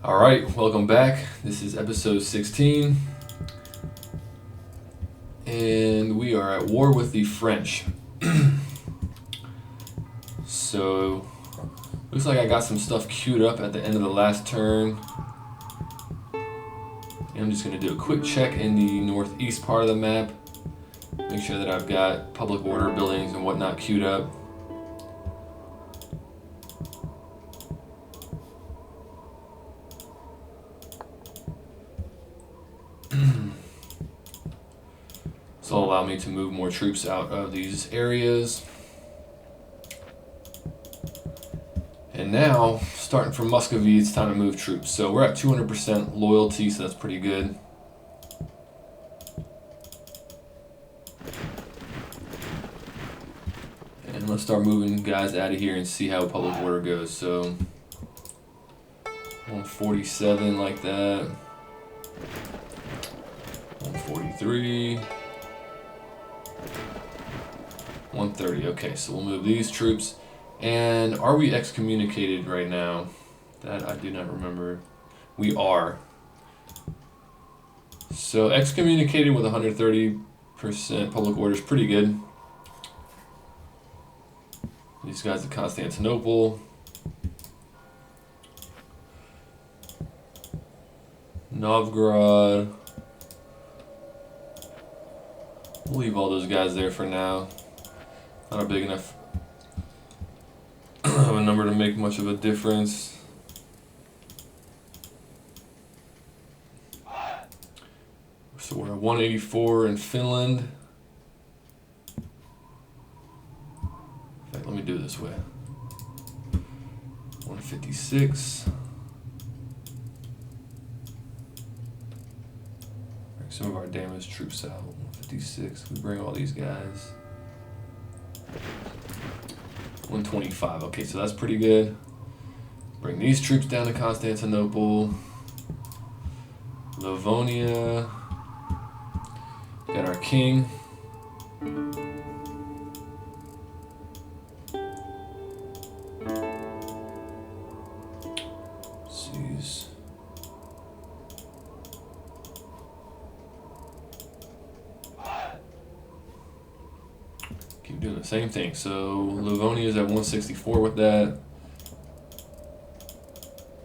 All right, welcome back. This is episode 16, and we are at war with the French. So, looks like I got some stuff queued up at the end of the last turn. And I'm just going to do a quick check in the northeast part of the map. Make sure that I've got public order buildings and whatnot queued up. This will allow me to move more troops out of these areas. And now, starting from Muscovy, it's time to move troops. So we're at 200% loyalty, so that's pretty good. And let's start moving guys out of here and see how public order goes. So 147 like that. 143. 130. Okay, so we'll move these troops. And are we excommunicated right now? That I do not remember. We are. So excommunicated with 130% public order is pretty good. These guys at Constantinople. Novgorod. We'll leave all those guys there for now. Not a big enough of a number to make much of a difference. So we're at 184 in Finland. In fact, let me do it this way. 156. Bring some of our damaged troops out. 156. We bring all these guys. 125. Okay, so that's pretty good. Bring these troops down to Constantinople. Livonia. Got our king. Jeez. Keep doing the same thing. So Livonia is at 164 with that.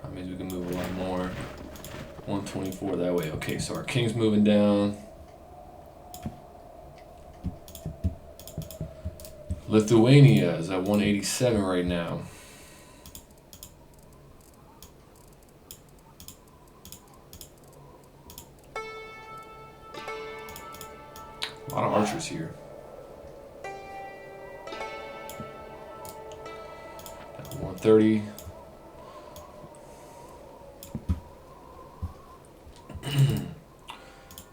That means we can move a lot more. 124 that way. Okay, so our king's moving down. Lithuania is at 187 right now. A lot of archers here. 130.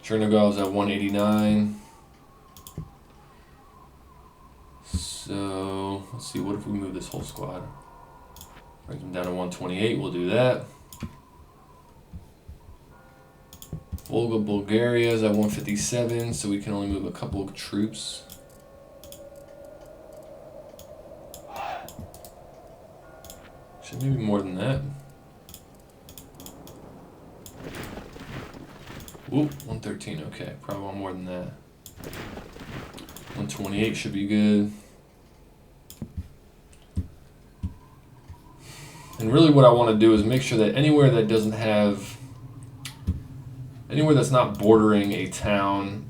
Chernigov at 189. So let's see, what if we move this whole squad? Brings them down to 128, we'll do that. Volga, Bulgaria is at 157, so we can only move a couple of troops. Should maybe more than that. Whoop, 113, okay, probably want more than that. 128 should be good. And really what I want to do is make sure that anywhere that doesn't have, anywhere that's not bordering a town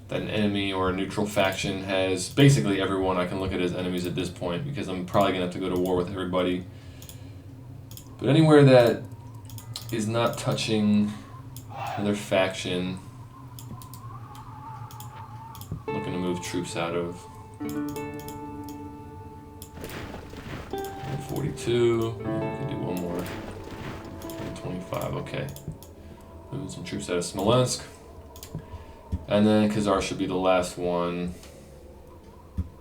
that an enemy or a neutral faction has, basically everyone I can look at as enemies at this point, because I'm probably going to have to go to war with everybody. But anywhere that is not touching another faction, I'm looking to move troops out of. 142, we can do one more. 125, okay. Moving some troops out of Smolensk. And then Khazar should be the last one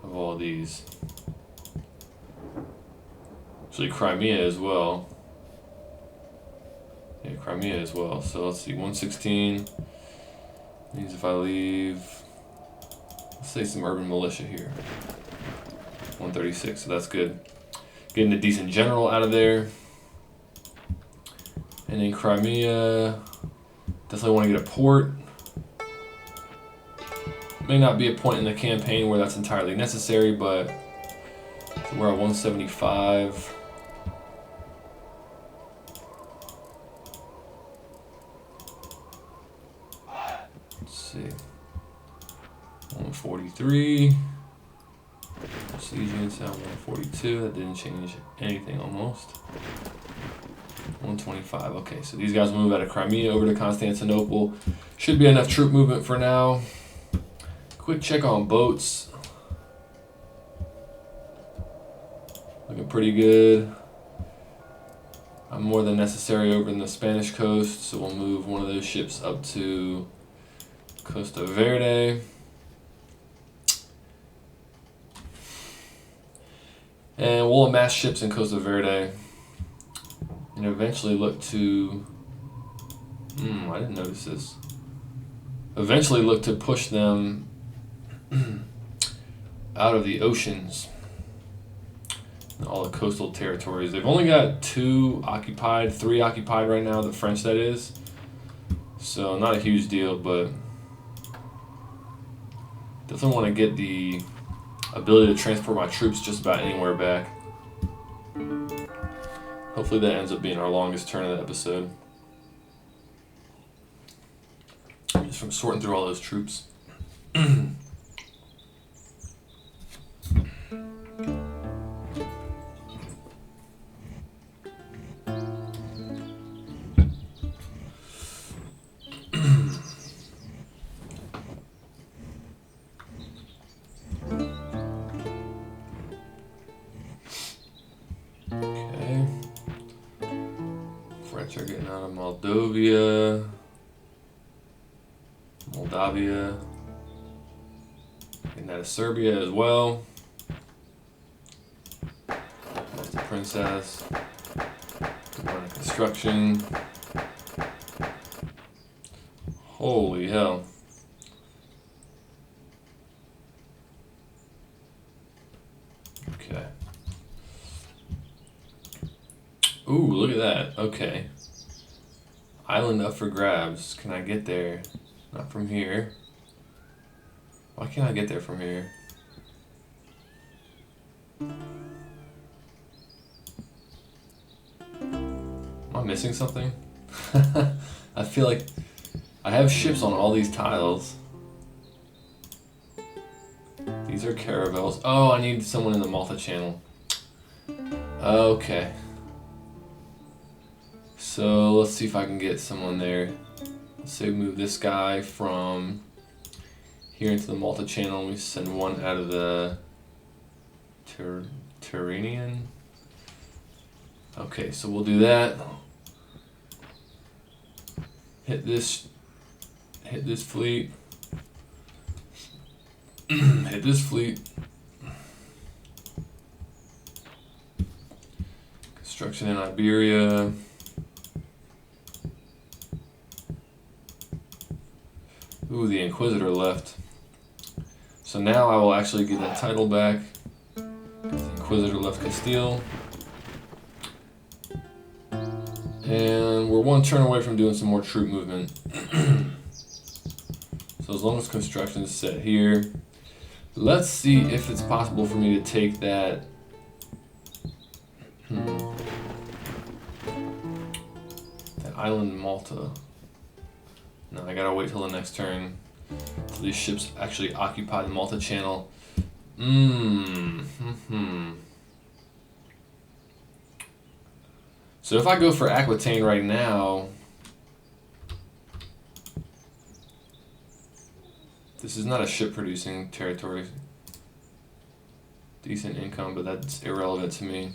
of all of these. Actually, Crimea as well. Yeah, Crimea as well. So let's see, 116 means if I leave, let's say some urban militia here. 136, so that's good. getting a decent general out of there. And then Crimea, definitely want to get a port. May not be a point in the campaign where that's entirely necessary, but we're at 175. Let's see. 143. Siege units at 142. That didn't change anything almost. 125. Okay, so these guys move out of Crimea over to Constantinople. Should be enough troop movement for now. Quick check on boats. Looking pretty good. I'm more than necessary over in the Spanish coast, so we'll move one of those ships up to Costa Verde. And we'll amass ships in Costa Verde and eventually look to... I didn't notice this. Eventually look to push them out of the oceans, all the coastal territories. They've only got 3 occupied right now, the French that is. So not a huge deal, but definitely want to get the ability to transport my troops just about anywhere back. Hopefully that ends up being our longest turn of the episode. Just from sorting through all those troops. French are getting out of Moldavia, getting out of Serbia as well. That's the princess. Going to construction. Holy hell. Okay. Ooh, look at that. Okay. Island up for grabs. Can I get there? Not from here. Why can't I get there from here? Am I missing something? I feel like I have ships on all these tiles. These are caravels. Oh, I need someone in the Malta Channel. Okay. So let's see if I can get someone there. Let's say we move this guy from here into the Malta Channel. We send one out of the Tyrrhenian. Okay, so we'll do that. Hit this fleet. Hit this fleet. Construction in Iberia. Ooh, the Inquisitor left. So now I will actually get that title back. The Inquisitor left Castile. And we're one turn away from doing some more troop movement. So as long as construction is set here, let's see if it's possible for me to take that. That island in Malta. No, I gotta wait till the next turn. Till these ships actually occupy the Malta Channel. So if I go for Aquitaine right now, this is not a ship producing territory. Decent income, but that's irrelevant to me.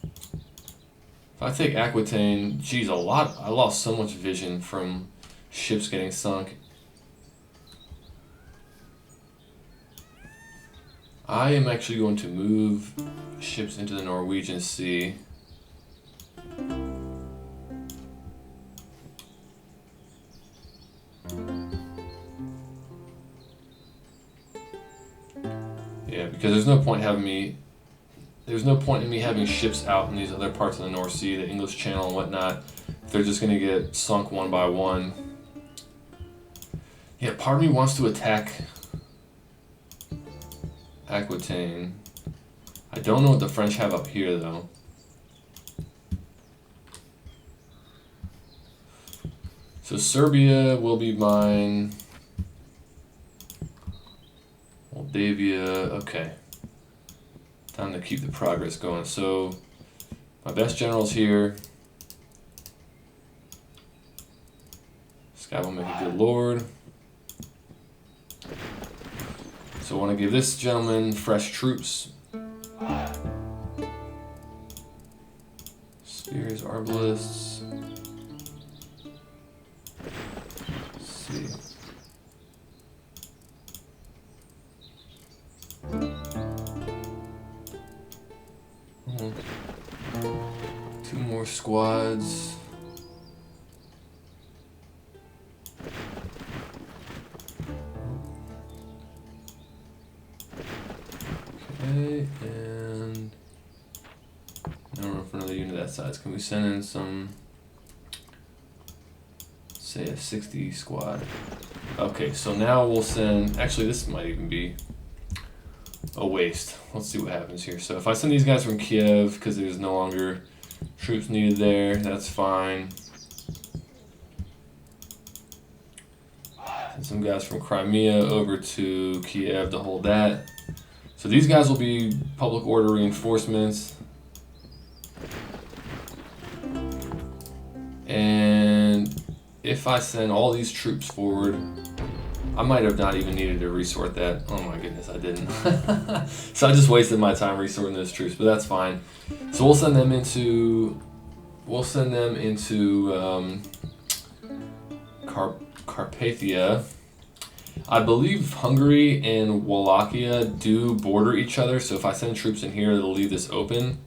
If I take Aquitaine, geez, I lost so much vision from ships getting sunk. I am actually going to move ships into the Norwegian Sea. Yeah, because there's no point having me there's no point in me having ships out in these other parts of the North Sea, the English Channel and whatnot, if they're just going to get sunk one by one. Yeah, part of me wants to attack Aquitaine. I don't know what the French have up here, though. So Serbia will be mine. Moldavia, okay. Time to keep the progress going. So my best general's here. This guy will make a good lord. So I want to give this gentleman fresh troops. Spears, arbalists. Let's see. Two more squads. Okay, and no room for another unit that size. Can we send in some, say a 60 squad? Okay, so now we'll send, actually this might even be a waste. Let's see what happens here. So if I send these guys from Kiev, because there's no longer troops needed there, that's fine. Send some guys from Crimea over to Kiev to hold that. So these guys will be public order reinforcements. And if I send all these troops forward, I might have not even needed to resort that. Oh my goodness, I didn't. So I just wasted my time resorting those troops, but that's fine. So we'll send them into Carpathia. I believe Hungary and Wallachia do border each other, so if I send troops in here, it'll leave this open.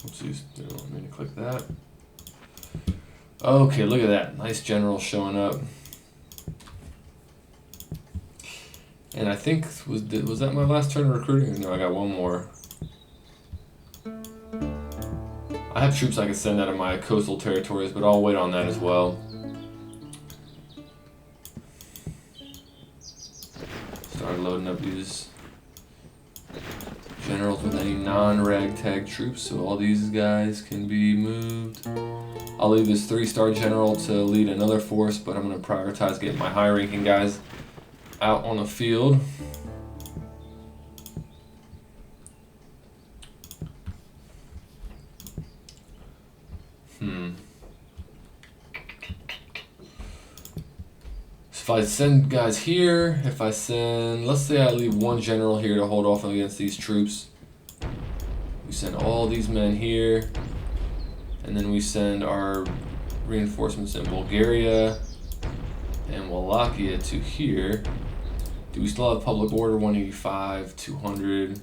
Oopsies, didn't want me to click that. Okay, look at that. Nice general showing up. And I think, was that my last turn of recruiting? No, I got one more. I have troops I can send out of my coastal territories, but I'll wait on that as well. Start loading up these generals with any non-ragtag troops, so all these guys can be moved. I'll leave this 3-star general to lead another force, but I'm going to prioritize getting my high-ranking guys out on the field. So if I send guys here, let's say I leave one general here to hold off against these troops. We send all these men here, and then we send our reinforcements in Bulgaria and Wallachia to here. Do we still have public order 185, 200?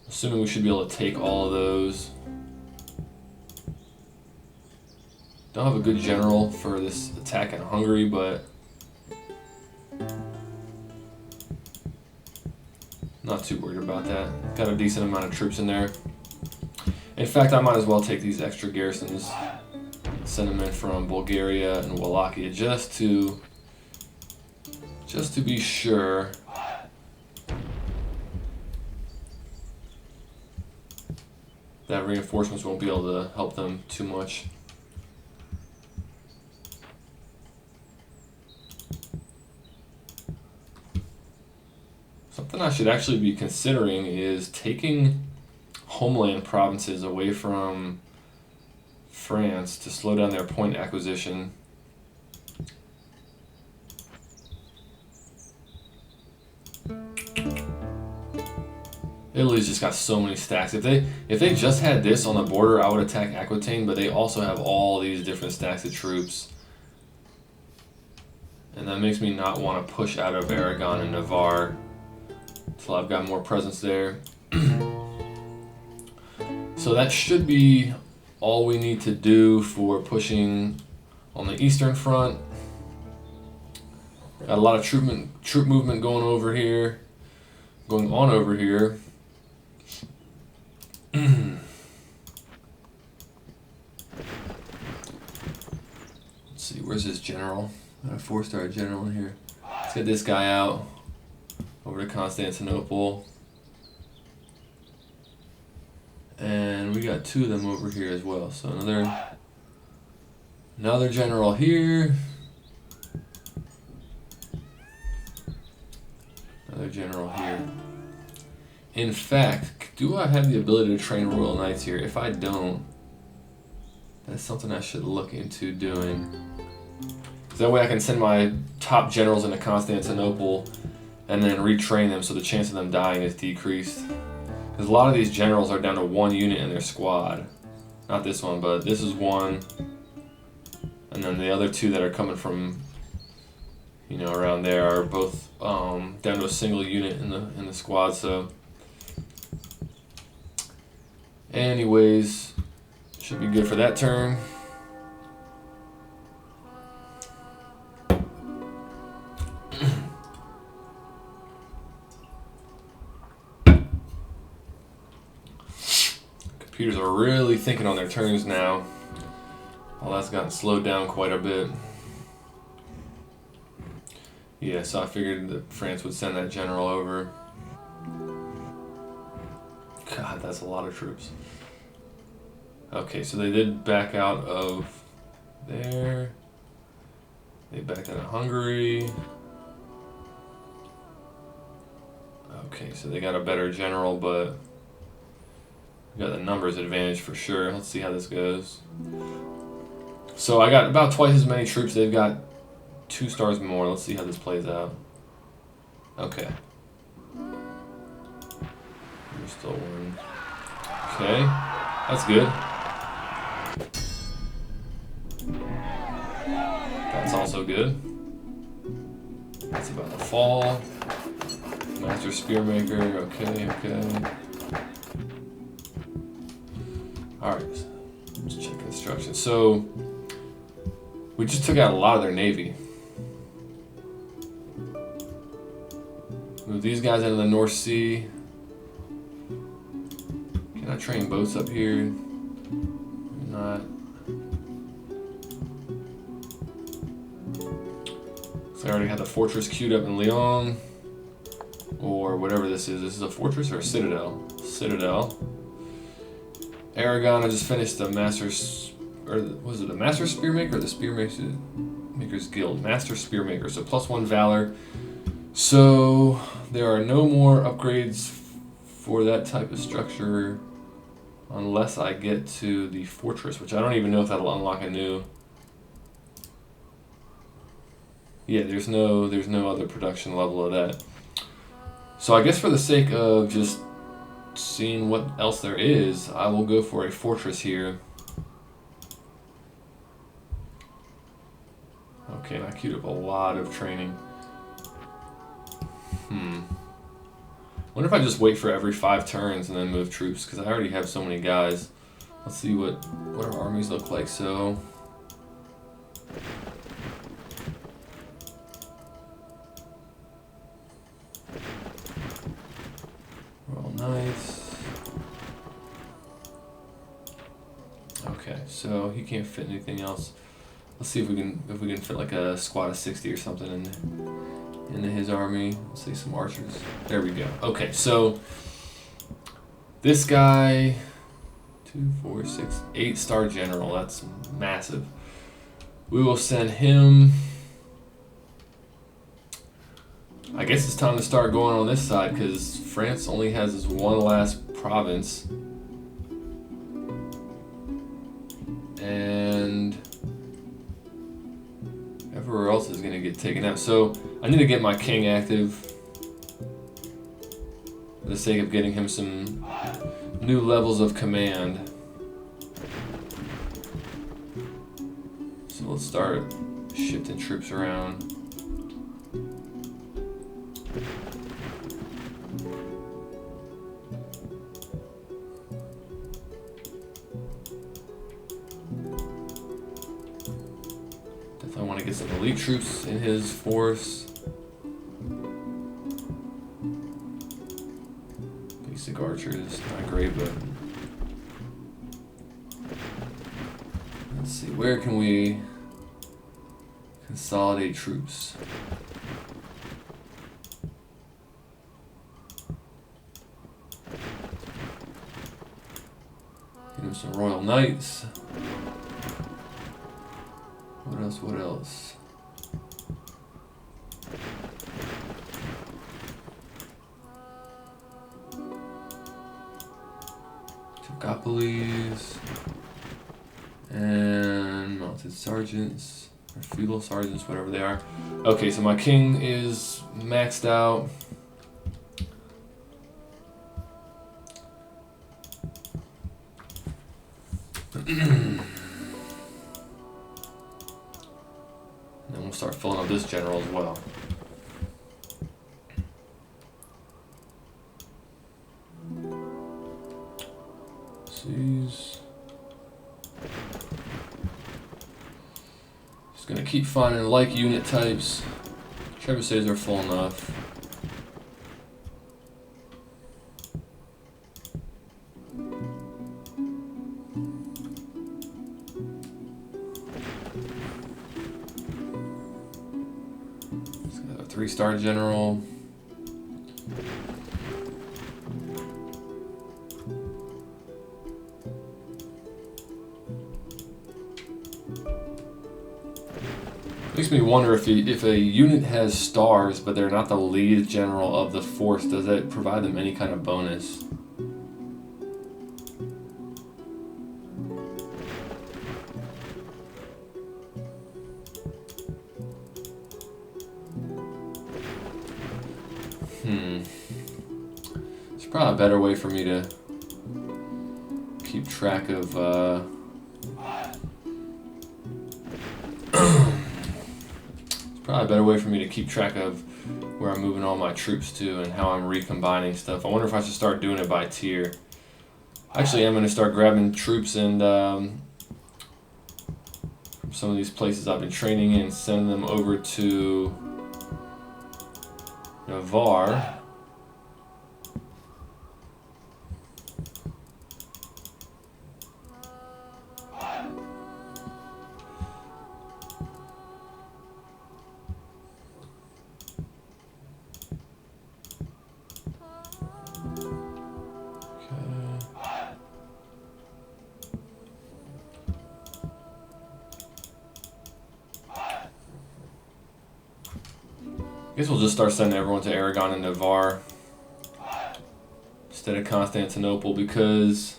Assuming we should be able to take all of those. Don't have a good general for this attack in Hungary, but not too worried about that. Got a decent amount of troops in there. In fact, I might as well take these extra garrisons, send them in from Bulgaria and Wallachia just to be sure. That reinforcements won't be able to help them too much. Something I should actually be considering is taking homeland provinces away from France to slow down their point acquisition. Italy's just got so many stacks. If they just had this on the border, I would attack Aquitaine, but they also have all these different stacks of troops. And that makes me not want to push out of Aragon and Navarre. until I've got more presence there. So that should be all we need to do for pushing on the Eastern Front. Got a lot of troop movement going on over here. Let's see, where's his general? Got a 4-star general in here. Let's get this guy out over to Constantinople. And we got 2 of them over here as well. So another general here. Another general here. In fact, do I have the ability to train Royal Knights here? If I don't, that's something I should look into doing. That way I can send my top generals into Constantinople and then retrain them so the chance of them dying is decreased. Because a lot of these generals are down to 1 unit in their squad. Not this one, but this is 1. And then the other 2 that are coming from, you know, around there are both down to a single unit in the squad. So, anyways, should be good for that turn. Computers are really thinking on their turns now. Well, that's gotten slowed down quite a bit. Yeah, so I figured that France would send that general over. God, that's a lot of troops. Okay, so they did back out of there. They backed out of Hungary. Okay, so they got a better general, but we got the numbers advantage for sure. Let's see how this goes. So I got about twice as many troops. They've got 2 stars more. Let's see how this plays out. Okay. We're still 1. Okay, that's good. That's also good. That's about to fall. Master Spearmaker. Okay. Alright, let's check construction. So, we just took out a lot of their navy. Move these guys into the North Sea. Can I train boats up here? Not. So I already had the fortress queued up in Lyon. Or whatever this is. This is a fortress or a citadel? Citadel. Aragon, I just finished the was it the Master Spearmaker or the Spearmaker's Guild? Master Spearmaker, so +1 Valor. So there are no more upgrades for that type of structure unless I get to the fortress, which I don't even know if that'll unlock a new. Yeah, there's no other production level of that. So I guess for the sake of just seeing what else there is, I will go for a fortress here. Okay, and I queued up a lot of training. Wonder if I just wait for every 5 turns and then move troops, because I already have so many guys. Let's see what our armies look like. So Royal Knights. Okay, so he can't fit anything else. Let's see if we can fit like a squad of 60 or something into his army. Let's see some archers. There we go. Okay, so this guy, 2, 4, 6, 8-star general. That's massive. We will send him. I guess it's time to start going on this side because France only has this one last province. And everywhere else is going to get taken out. So I need to get my king active for the sake of getting him some new levels of command. So let's start shifting troops around. Definitely want to get some elite troops in his force. Basic archers, not great, but let's see, where can we consolidate troops? Get him some Royal Knights. What else? What else? Togopolis and mounted sergeants or feudal sergeants, whatever they are. Okay, so my king is maxed out. And then we'll start filling up this general as well. Just gonna keep finding like unit types. Trebuchets are full enough. Just got a 3-star general. Makes me wonder if a unit has stars, but they're not the lead general of the force, does that provide them any kind of bonus? There's probably a better way for me to keep track of probably a better way for me to keep track of where I'm moving all my troops to and how I'm recombining stuff. I wonder if I should start doing it by tier. Actually, I'm going to start grabbing troops and from some of these places I've been training in, send them over to Navarre. I guess we'll just start sending everyone to Aragon and Navarre instead of Constantinople, because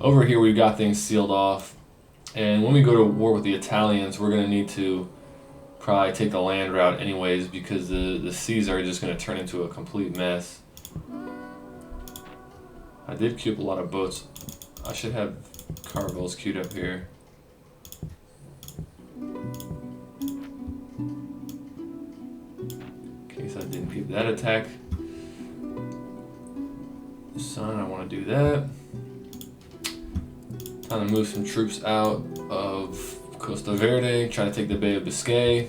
over here we've got things sealed off, and when we go to war with the Italians, we're going to need to probably take the land route anyways, because the seas are just going to turn into a complete mess. I did queue up a lot of boats. I should have caravels queued up here. I didn't keep that attack. Son, I want to do that. Time to move some troops out of Costa Verde, try to take the Bay of Biscay.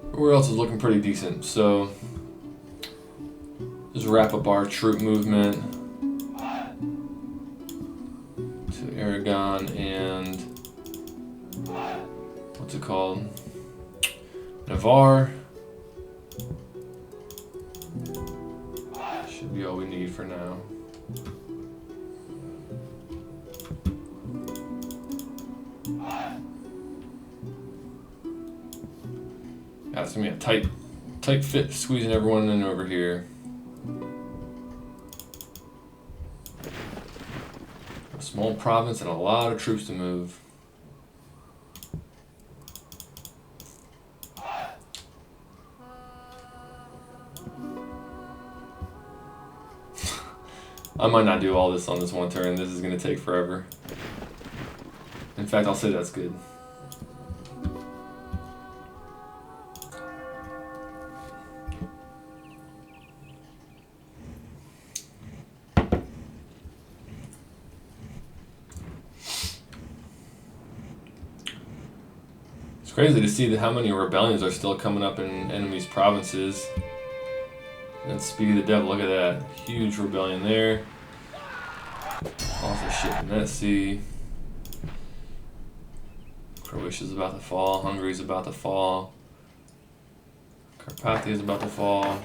Everywhere else is looking pretty decent, so just wrap up our troop movement to Aragon and what's it called? Navarre. Should be all we need for now. That's gonna be a tight fit squeezing everyone in over here. A small province and a lot of troops to move. I might not do all this on this one turn. This is going to take forever. In fact, I'll say that's good. crazy to see how many rebellions are still coming up in enemies' provinces. And Speedy the Devil, look at that. Huge rebellion there. Also shit in that sea. Croatia's about to fall. Hungary's about to fall. Carpathia's about to fall.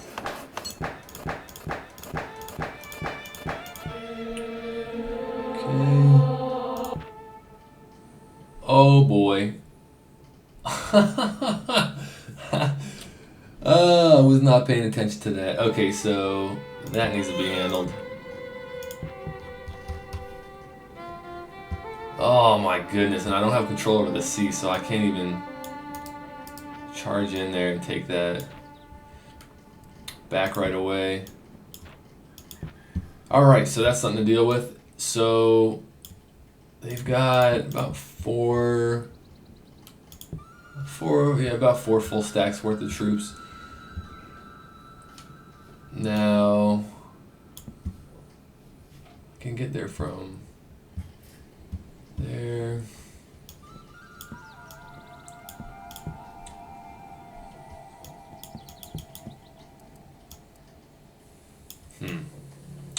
Okay. Oh boy. I was not paying attention to that. Okay, so that needs to be handled. Oh my goodness, and I don't have control over the sea, so I can't even charge in there and take that back right away. Alright, so that's something to deal with. So they've got about four full stacks worth of troops. Now I can get there from there.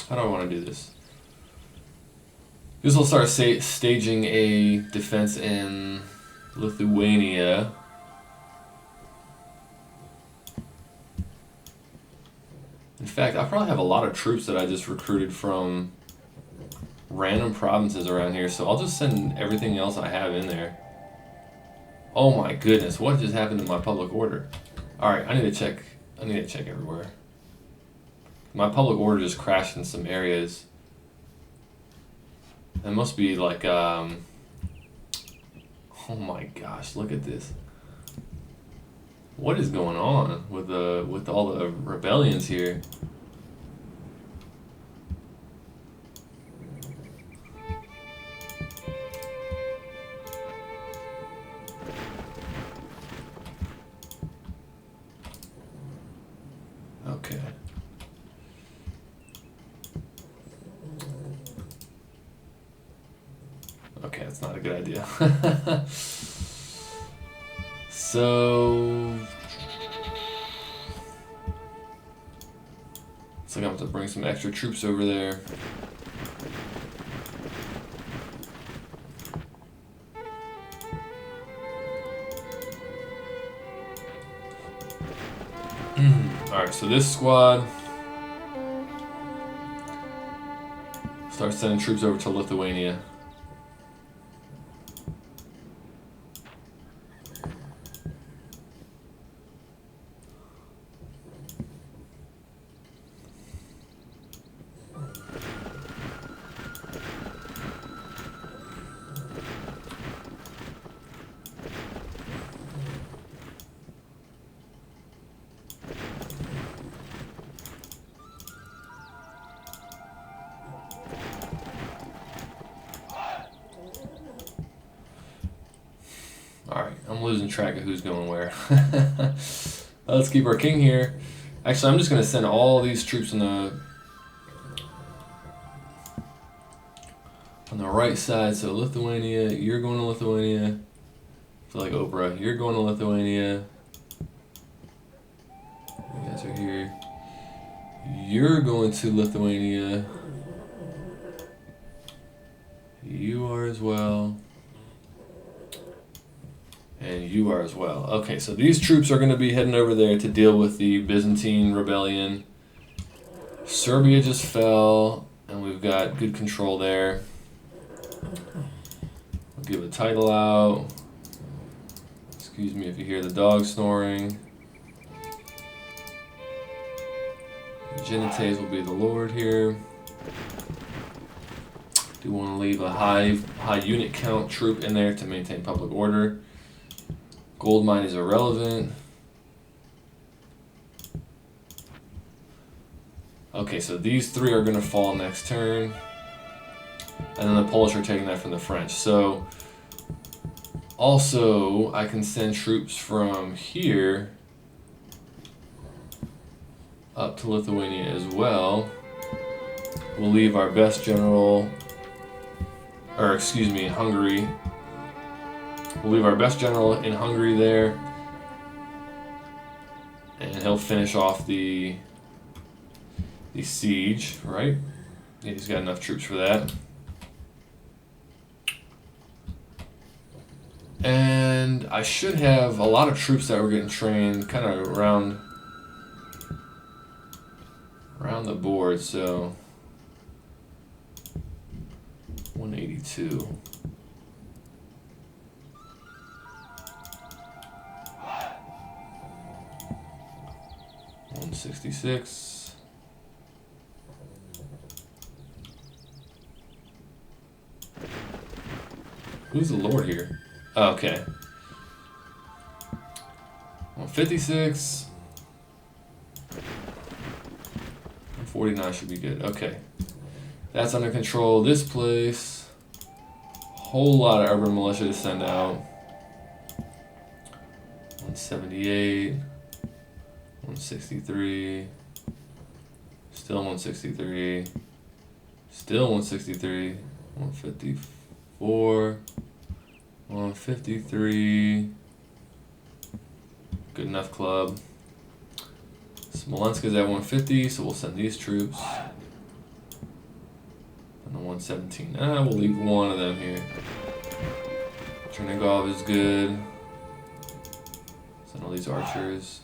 How do I want to do this? Guess I'll start staging a defense in Lithuania. In fact, I probably have a lot of troops that I just recruited from random provinces around here, so I'll just send everything else I have in there. Oh my goodness, what just happened to my public order? Alright, I need to check everywhere. My public order just crashed in some areas. It must be like, oh my gosh, look at this. What is going on with all the rebellions here? Okay. Okay, that's not a good idea. So looks like I'm going to bring some extra troops over there. Alright, so this squad starts sending troops over to Lithuania. Alright, I'm losing track of who's going where. Let's keep our king here. Actually, I'm just going to send all these troops on the right side. So Lithuania, you're going to Lithuania. I feel like Oprah, you're going to Lithuania. You guys are here. You're going to Lithuania. You are as well. And you are as well. Okay, so these troops are going to be heading over there to deal with the Byzantine rebellion. Serbia just fell, and we've got good control there. I'll give a title out. Excuse me if you hear the dog snoring. Genites will be the lord here. Do want to leave a high unit count troop in there to maintain public order. Gold mine is irrelevant. Okay, so these three are going to fall next turn. And then the Polish are taking that from the French. So, also, I can send troops from here up to Lithuania as well. We'll leave our best general, or excuse me, Hungary We'll leave our best general in Hungary there, and he'll finish off the siege, right? Yeah, he's got enough troops for that. And I should have a lot of troops that were getting trained kind of around the board, so 182. 166. Who's the lord here? Oh, okay. 156. 149 should be good. Okay. That's under control. This place. Whole lot of urban militia to send out. 178. 163. Still 163. Still 163. 154. 153. Good enough club. Smolensk is at 150, so we'll send these troops. And the 117. We'll leave one of them here. Chernigov is good. Send all these archers.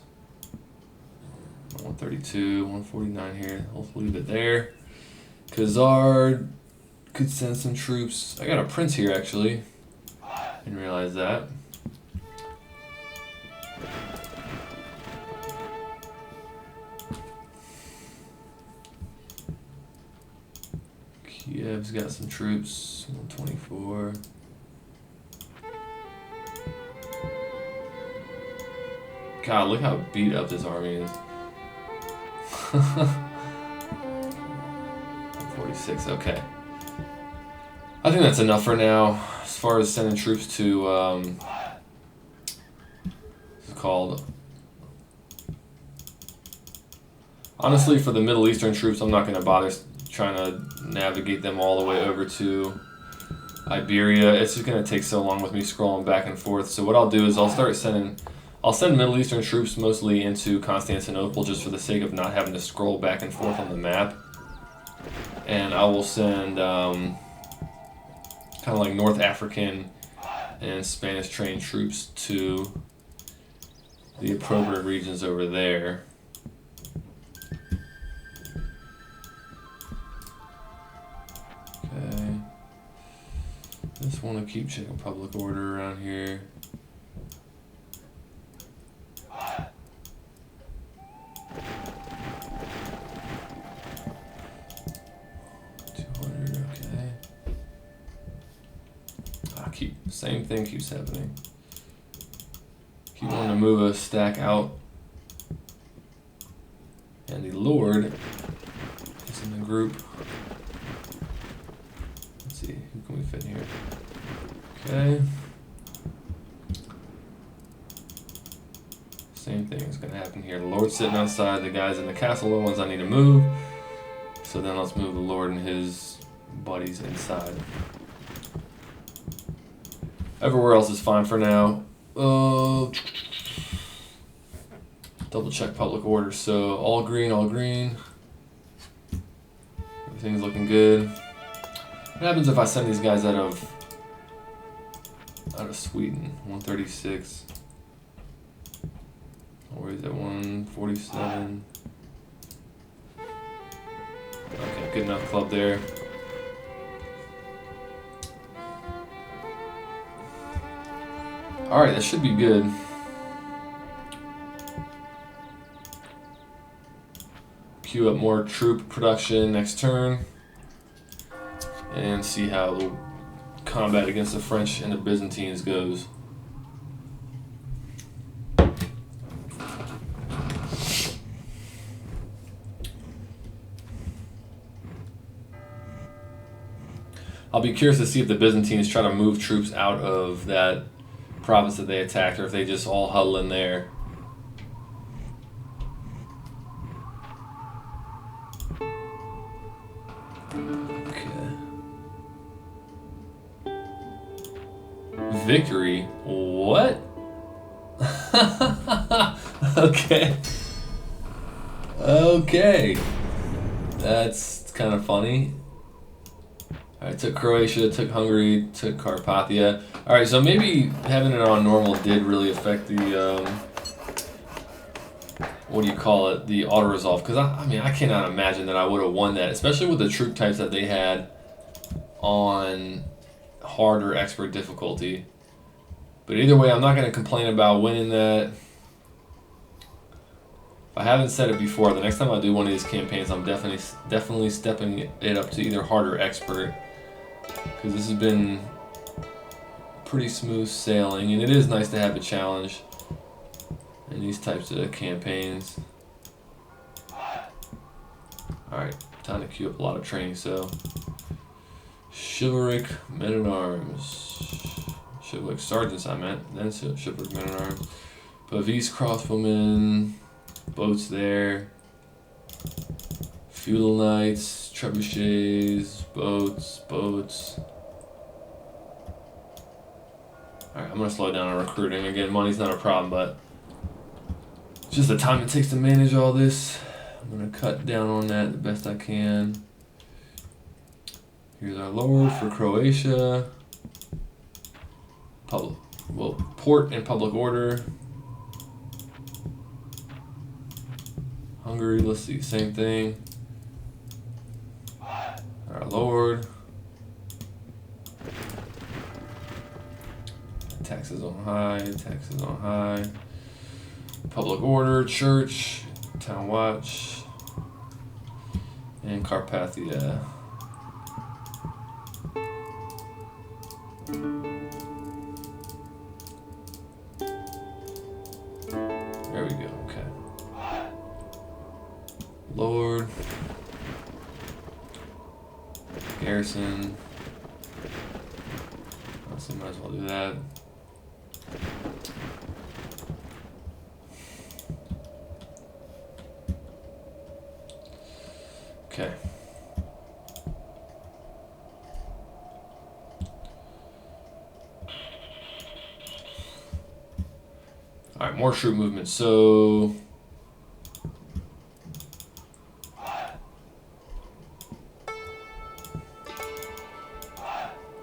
132, 149 here. We'll leave it there. Khazar could send some troops. I got a prince here actually. Didn't realize that. Kiev's got some troops. 124. God, look how beat up this army is. 46, okay. I think that's enough for now. As far as sending troops to, what's it called? Honestly, for the Middle Eastern troops, I'm not going to bother trying to navigate them all the way over to Iberia. It's just going to take so long with me scrolling back and forth. So what I'll do is I'll send Middle Eastern troops mostly into Constantinople just for the sake of not having to scroll back and forth on the map. And I will send kind of like North African and Spanish trained troops to the appropriate regions over there. Okay. Just want to keep checking public order around here. Same thing keeps happening. Keep wanting to move a stack out. And the Lord is in the group. Let's see, who can we fit in here? Okay. Same thing is going to happen here. The Lord's sitting outside, the guys in the castle are the ones I need to move. So then let's move the Lord and his buddies inside. Everywhere else is fine for now. Double check public order. So all green, all green. Everything's looking good. What happens if I send these guys out of Sweden? 136. Where is that? 147. Okay, good enough club there. Alright, that should be good. Queue up more troop production next turn. And see how the combat against the French and the Byzantines goes. I'll be curious to see if the Byzantines try to move troops out of that province that they attacked, or if they just all huddle in there. Okay. victory. What? Okay. Okay. That's kind of funny. Alright, took Croatia, took Hungary, took Carpathia. Alright, so maybe having it on normal did really affect the, what do you call it, the auto-resolve. Because, I mean, I cannot imagine that I would have won that, especially with the troop types that they had on hard or expert difficulty. But either way, I'm not going to complain about winning that. If I haven't said it before, the next time I do one of these campaigns, I'm definitely stepping it up to either hard or expert. Because this has been pretty smooth sailing, and it is nice to have a challenge in these types of campaigns. Alright, time to queue up a lot of training, so chivalric men-at-arms. Chivalric sergeants I meant, then chivalric men-at-arms. Bavise crossbowmen, boats there. Feudal knights, trebuchets, boats. Alright, I'm gonna slow down on recruiting. Again, money's not a problem, but it's just the time it takes to manage all this. I'm gonna cut down on that the best I can. Here's our lord for Croatia. Port and public order. Hungary, let's see, same thing. Our lord. Taxes on high. Public order, church, town watch, and Carpathia. There we go, okay. Lord. Garrison. Honestly, might as well do that. Okay. Alright, more troop movement. So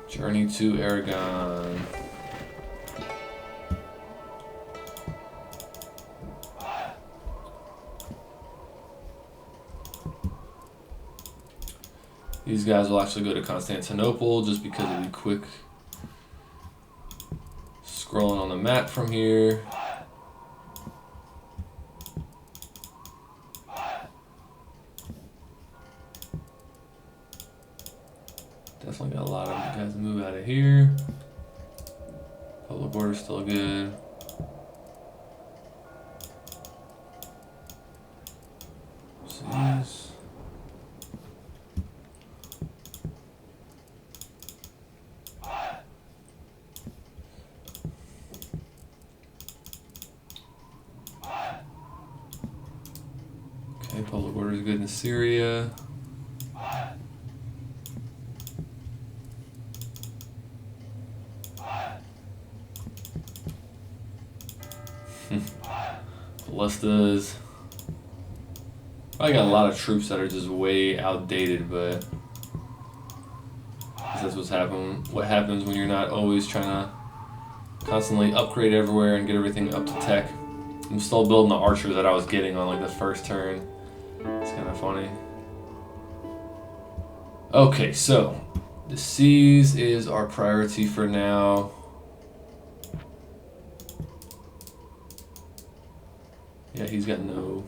journey to Aragon. These guys will actually go to Constantinople just because of the quick scrolling on the map from here. Definitely got a lot of guys to move out of here. Public order's still good. Jeez. Okay, public order is good in Syria. Ballistas. I got a lot of troops that are just way outdated, but that's what's happening. What happens when you're not always trying to constantly upgrade everywhere and get everything up to tech. I'm still building the archers that I was getting on like the first turn. It's kind of funny. Okay, so the seas is our priority for now. Yeah, he's got no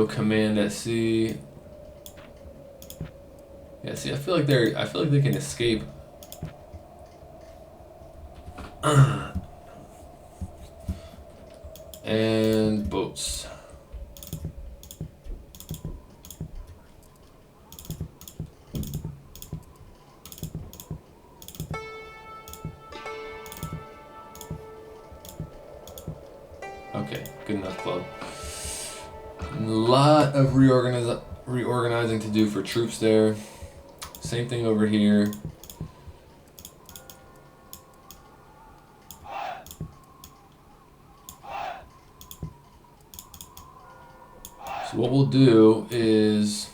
command at sea. Yeah, see, I feel like they can escape. And boats. Okay, good enough, club. A lot of reorganizing to do for troops there. Same thing over here. So what we'll do is,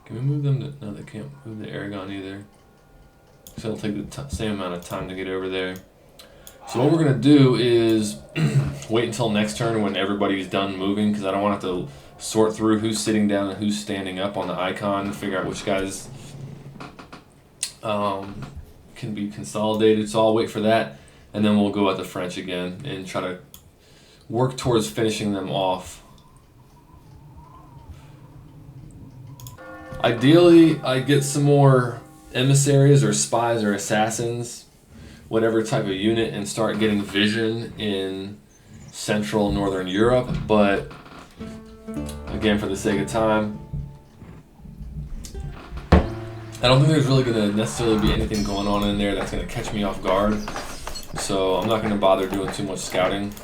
can we move them to, no they can't move the Aragon either. So it'll take the same amount of time to get over there. So what we're going to do is wait until next turn when everybody's done moving, because I don't want to have to sort through who's sitting down and who's standing up on the icon and figure out which guys can be consolidated. So I'll wait for that, and then we'll go at the French again and try to work towards finishing them off. Ideally, I get some more emissaries or spies or assassins, whatever type of unit, and start getting vision in Central and Northern Europe, but again, for the sake of time, I don't think there's really going to necessarily be anything going on in there that's going to catch me off guard, so I'm not going to bother doing too much scouting,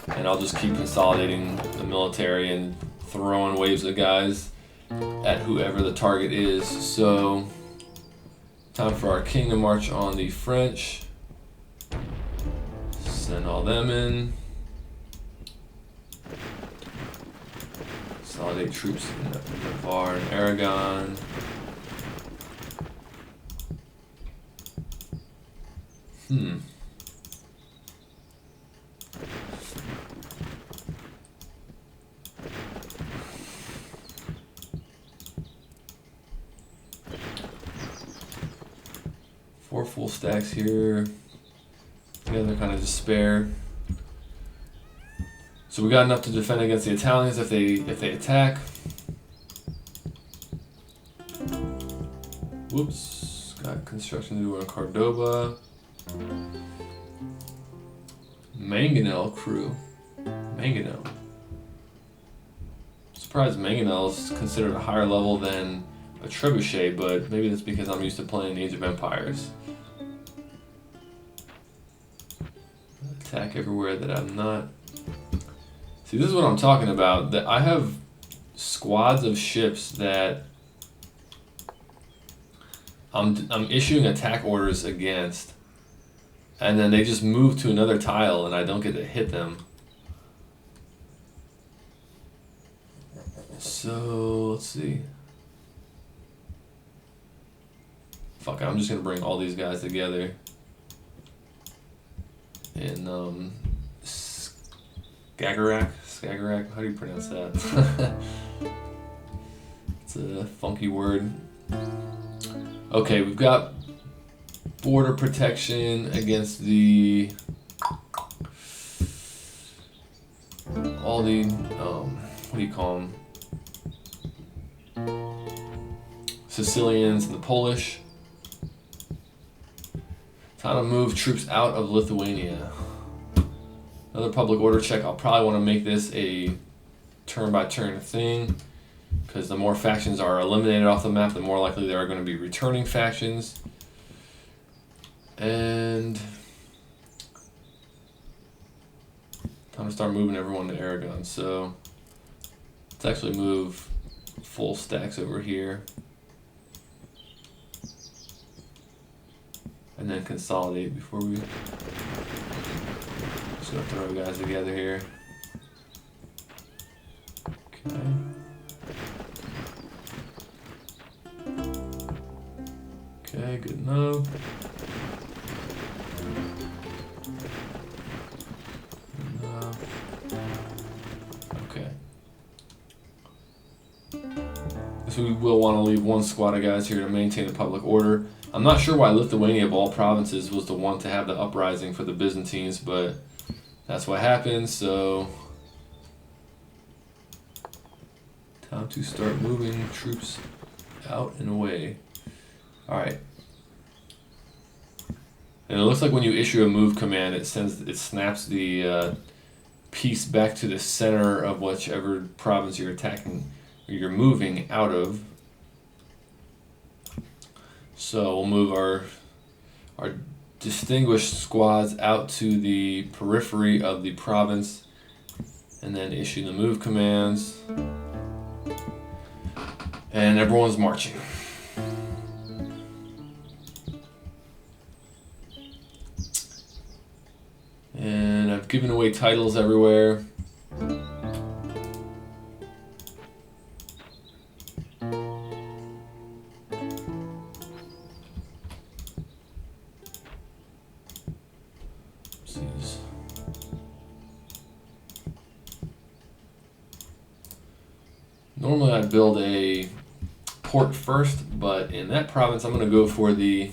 and I'll just keep consolidating the military and throwing waves of guys at whoever the target is. So time for our king to march on the French. Send all them in. Consolidate troops in Navarre and Aragon. Four full stacks here. The other kind of just spare. So we got enough to defend against the Italians if they attack. Whoops, got construction to do in Cordoba. Mangonel crew. Mangonel. Surprised Mangonel is considered a higher level than a trebuchet, but maybe that's because I'm used to playing Age of Empires. Attack everywhere that I'm not. See, this is what I'm talking about. That I have squads of ships that I'm issuing attack orders against, and then they just move to another tile, and I don't get to hit them. So let's see. Fuck, I'm just gonna bring all these guys together. And Skagerrak, how do you pronounce that? It's a funky word. Okay, we've got border protection against all the what do you call them? Sicilians and the Polish. Time to move troops out of Lithuania. Another public order check. I'll probably want to make this a turn-by-turn thing, because the more factions are eliminated off the map, the more likely there are going to be returning factions. And time to start moving everyone to Aragon. So let's actually move full stacks over here. And then consolidate before we just gonna throw guys together here. Okay. Okay, good enough. Good enough. Okay. So we will want to leave one squad of guys here to maintain the public order. I'm not sure why Lithuania, of all provinces, was the one to have the uprising for the Byzantines, but that's what happened, so time to start moving troops out and away. Alright. And it looks like when you issue a move command, it snaps the piece back to the center of whichever province you're attacking or you're moving out of. So we'll move our distinguished squads out to the periphery of the province and then issue the move commands. And everyone's marching. And I've given away titles everywhere. Normally I'd build a port first, but in that province I'm going to go for the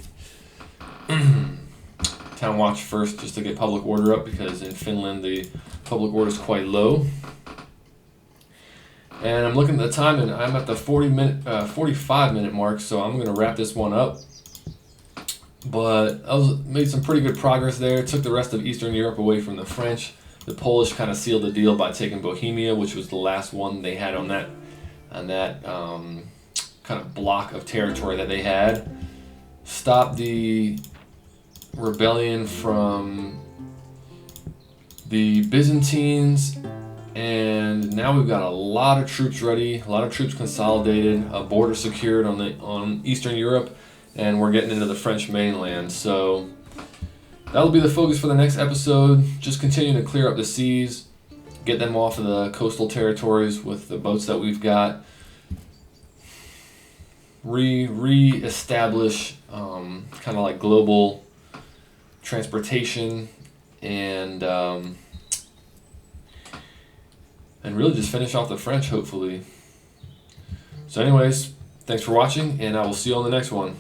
town watch first, just to get public order up, because in Finland the public order is quite low. And I'm looking at the time, and I'm at the 45-minute mark, so I'm going to wrap this one up. But I made some pretty good progress there. Took the rest of Eastern Europe away from the French. The Polish kind of sealed the deal by taking Bohemia, which was the last one they had on that kind of block of territory that they had. Stopped the rebellion from the Byzantines, and now we've got a lot of troops ready, a lot of troops consolidated, a border secured on Eastern Europe, and we're getting into the French mainland. So that'll be the focus for the next episode. Just continuing to clear up the seas, get them off of the coastal territories with the boats that we've got, re-establish kind of like global transportation, and really just finish off the French, hopefully. So anyways, thanks for watching, and I will see you on the next one.